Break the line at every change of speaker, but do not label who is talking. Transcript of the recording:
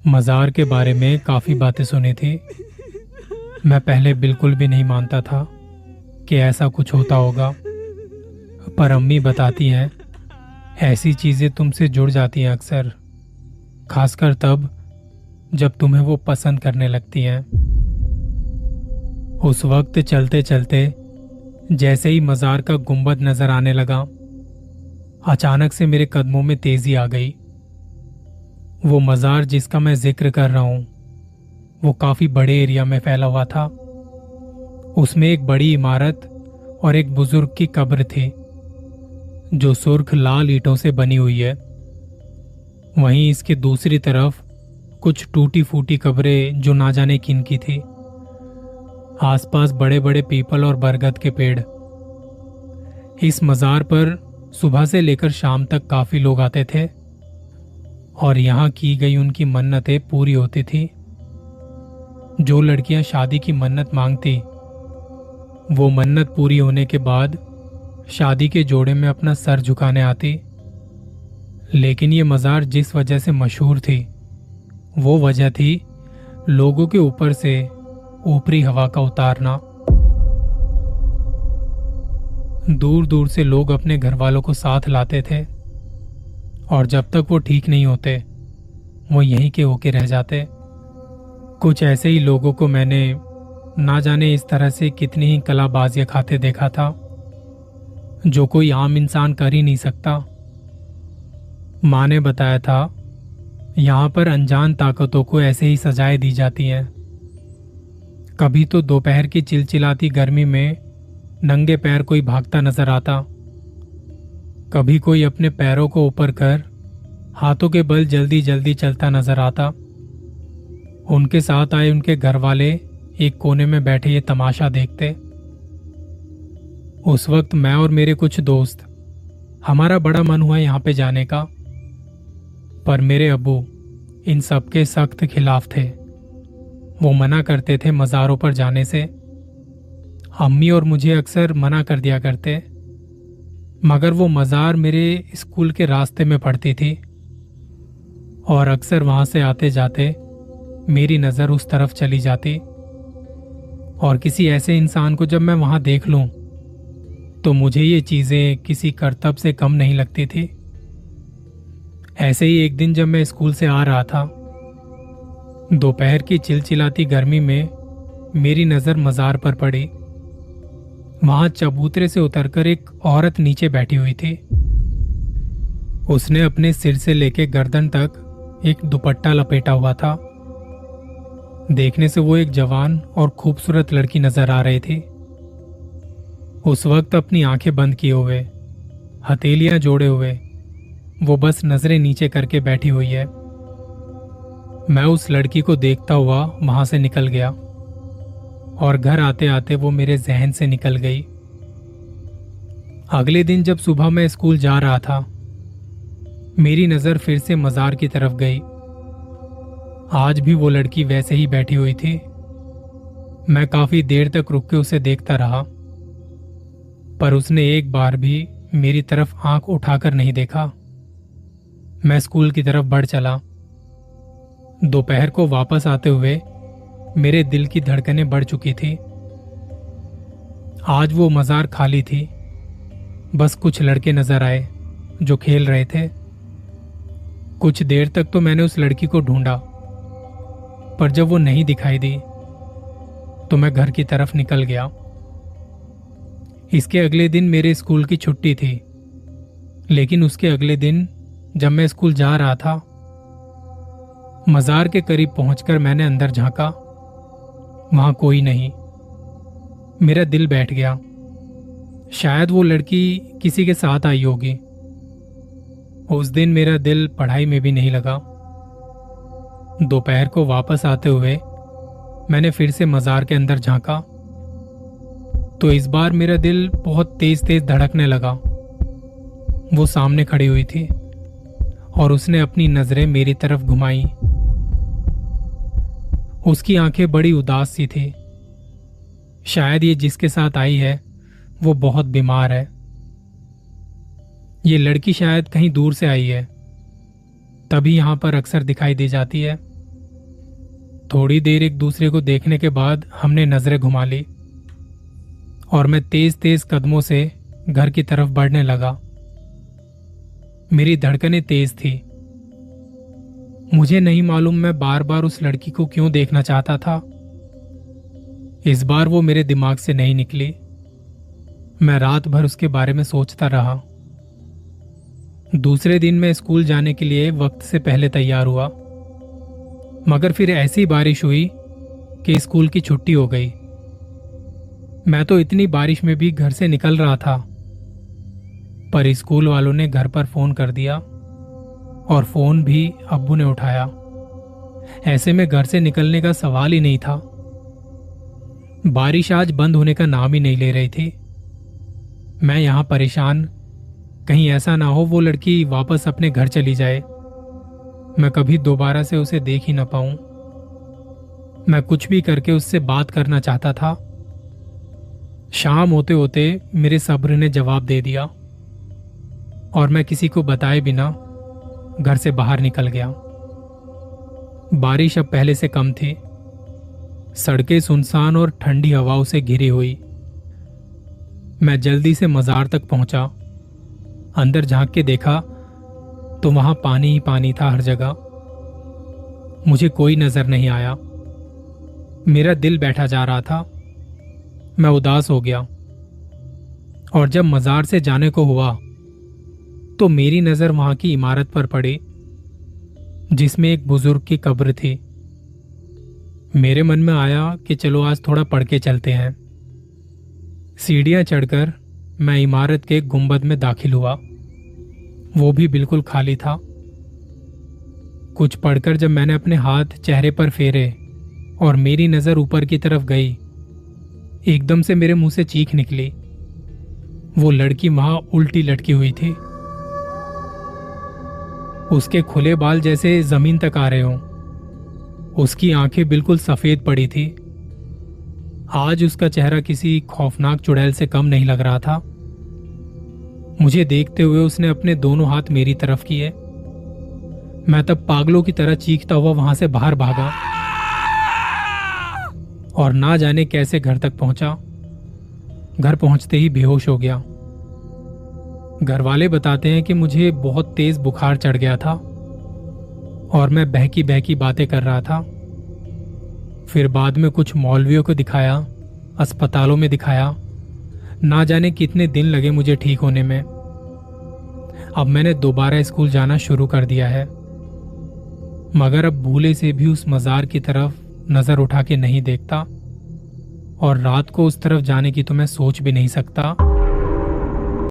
मज़ार के बारे में काफ़ी बातें सुनी थी। मैं पहले बिल्कुल भी नहीं मानता था कि ऐसा कुछ होता होगा, पर अम्मी बताती हैं ऐसी चीज़ें तुमसे जुड़ जाती हैं अक्सर, खासकर तब जब तुम्हें वो पसंद करने लगती हैं। उस वक्त चलते चलते जैसे ही मज़ार का गुंबद नजर आने लगा, अचानक से मेरे कदमों में तेजी आ गई। वो मज़ार जिसका मैं जिक्र कर रहा हूं, वो काफी बड़े एरिया में फैला हुआ था। उसमें एक बड़ी इमारत और एक बुजुर्ग की कब्र थी जो सुर्ख लाल ईंटों से बनी हुई है। वहीं इसकी दूसरी तरफ कुछ टूटी फूटी कब्रें जो ना जाने किन की थी। आसपास बड़े बड़े पीपल और बरगद के पेड़। इस मज़ार पर सुबह से लेकर शाम तक काफी लोग आते थे और यहाँ की गई उनकी मन्नतें पूरी होती थी। जो लड़कियां शादी की मन्नत मांगती, वो मन्नत पूरी होने के बाद शादी के जोड़े में अपना सर झुकाने आती। लेकिन ये मज़ार जिस वजह से मशहूर थी, वो वजह थी लोगों के ऊपर से ऊपरी हवा का उतारना। दूर दूर से लोग अपने घर वालों को साथ लाते थे और जब तक वो ठीक नहीं होते, वो यहीं के होके रह जाते। कुछ ऐसे ही लोगों को मैंने ना जाने इस तरह से कितनी ही कलाबाजियां खाते देखा था, जो कोई आम इंसान कर ही नहीं सकता। माँ ने बताया था यहाँ पर अनजान ताकतों को ऐसे ही सजाएं दी जाती हैं। कभी तो दोपहर की चिलचिलाती गर्मी में नंगे पैर कोई भागता नजर आता, कभी कोई अपने पैरों को ऊपर कर हाथों के बल जल्दी जल्दी चलता नजर आता। उनके साथ आए उनके घर वाले एक कोने में बैठे ये तमाशा देखते। उस वक्त मैं और मेरे कुछ दोस्त, हमारा बड़ा मन हुआ यहाँ पे जाने का, पर मेरे अब्बू इन सब के सख्त खिलाफ थे। वो मना करते थे मज़ारों पर जाने से। अम्मी और मुझे अक्सर मना कर दिया करते, मगर वो मज़ार मेरे स्कूल के रास्ते में पड़ती थी और अक्सर वहां से आते जाते मेरी नज़र उस तरफ चली जाती। और किसी ऐसे इंसान को जब मैं वहां देख लूं, तो मुझे ये चीजें किसी करतब से कम नहीं लगती थी। ऐसे ही एक दिन जब मैं स्कूल से आ रहा था, दोपहर की चिलचिलाती गर्मी में मेरी नजर मज़ार पर पड़ी। वहां चबूतरे से उतरकर एक औरत नीचे बैठी हुई थी। उसने अपने सिर से लेकर गर्दन तक एक दुपट्टा लपेटा हुआ था। देखने से वो एक जवान और खूबसूरत लड़की नजर आ रही थी। उस वक्त अपनी आंखें बंद किए हुए, हथेलियां जोड़े हुए, वो बस नजरें नीचे करके बैठी हुई है। मैं उस लड़की को देखता हुआ वहां से निकल गया और घर आते आते वो मेरे जहन से निकल गई। अगले दिन जब सुबह मैं स्कूल जा रहा था, मेरी नजर फिर से मज़ार की तरफ गई। आज भी वो लड़की वैसे ही बैठी हुई थी। मैं काफी देर तक रुक के उसे देखता रहा, पर उसने एक बार भी मेरी तरफ आंख उठाकर नहीं देखा। मैं स्कूल की तरफ बढ़ चला। दोपहर को वापस आते हुए मेरे दिल की धड़कनें बढ़ चुकी थी। आज वो मज़ार खाली थी। बस कुछ लड़के नजर आए जो खेल रहे थे। कुछ देर तक तो मैंने उस लड़की को ढूंढा, पर जब वो नहीं दिखाई दी तो मैं घर की तरफ निकल गया। इसके अगले दिन मेरे स्कूल की छुट्टी थी, लेकिन उसके अगले दिन जब मैं स्कूल जा रहा था, मज़ार के करीब पहुंचकर मैंने अंदर झांका। वहां कोई नहीं। मेरा दिल बैठ गया। शायद वो लड़की किसी के साथ आई होगी। उस दिन मेरा दिल पढ़ाई में भी नहीं लगा। दोपहर को वापस आते हुए मैंने फिर से मज़ार के अंदर झांका, तो इस बार मेरा दिल बहुत तेज तेज धड़कने लगा। वो सामने खड़ी हुई थी और उसने अपनी नजरें मेरी तरफ घुमाई। उसकी आंखें बड़ी उदास सी थी। शायद ये जिसके साथ आई है वो बहुत बीमार है। ये लड़की शायद कहीं दूर से आई है, तभी यहां पर अक्सर दिखाई दे जाती है। थोड़ी देर एक दूसरे को देखने के बाद हमने नजरें घुमा ली और मैं तेज तेज कदमों से घर की तरफ बढ़ने लगा। मेरी धड़कनें तेज थी। मुझे नहीं मालूम मैं बार बार उस लड़की को क्यों देखना चाहता था। इस बार वो मेरे दिमाग से नहीं निकली। मैं रात भर उसके बारे में सोचता रहा। दूसरे दिन मैं स्कूल जाने के लिए वक्त से पहले तैयार हुआ, मगर फिर ऐसी बारिश हुई कि स्कूल की छुट्टी हो गई। मैं तो इतनी बारिश में भी घर से निकल रहा था, पर स्कूल वालों ने घर पर फोन कर दिया और फोन भी अब्बू ने उठाया। ऐसे में घर से निकलने का सवाल ही नहीं था। बारिश आज बंद होने का नाम ही नहीं ले रही थी। मैं यहां परेशान, कहीं ऐसा ना हो वो लड़की वापस अपने घर चली जाए, मैं कभी दोबारा से उसे देख ही ना पाऊं। मैं कुछ भी करके उससे बात करना चाहता था। शाम होते होते मेरे सब्र ने जवाब दे दिया और मैं किसी को बताए बिना घर से बाहर निकल गया। बारिश अब पहले से कम थी। सड़कें सुनसान और ठंडी हवाओं से घिरी हुई। मैं जल्दी से मजार तक पहुंचा। अंदर झांक के देखा तो वहां पानी ही पानी था हर जगह। मुझे कोई नजर नहीं आया। मेरा दिल बैठा जा रहा था। मैं उदास हो गया और जब मजार से जाने को हुआ तो मेरी नजर वहां की इमारत पर पड़ी जिसमें एक बुजुर्ग की कब्र थी। मेरे मन में आया कि चलो आज थोड़ा पढ़ के चलते हैं। सीढ़ियां चढ़कर मैं इमारत के गुंबद में दाखिल हुआ। वो भी बिल्कुल खाली था। कुछ पढ़कर जब मैंने अपने हाथ चेहरे पर फेरे और मेरी नजर ऊपर की तरफ गई, एकदम से मेरे मुंह से चीख निकली। वो लड़की वहां उल्टी लटकी हुई थी। उसके खुले बाल जैसे जमीन तक आ रहे हों। उसकी आंखें बिल्कुल सफेद पड़ी थी। आज उसका चेहरा किसी खौफनाक चुड़ैल से कम नहीं लग रहा था। मुझे देखते हुए उसने अपने दोनों हाथ मेरी तरफ किए। मैं तब पागलों की तरह चीखता हुआ वहां से बाहर भागा और ना जाने कैसे घर तक पहुंचा। घर पहुंचते ही बेहोश हो गया। घर वाले बताते हैं कि मुझे बहुत तेज बुखार चढ़ गया था और मैं बहकी बहकी बातें कर रहा था। फिर बाद में कुछ मौलवियों को दिखाया, अस्पतालों में दिखाया। ना जाने कितने दिन लगे मुझे ठीक होने में। अब मैंने दोबारा स्कूल जाना शुरू कर दिया है, मगर अब भूले से भी उस मजार की तरफ नजर उठा के नहीं देखता और रात को उस तरफ जाने की तो मैं सोच भी नहीं सकता।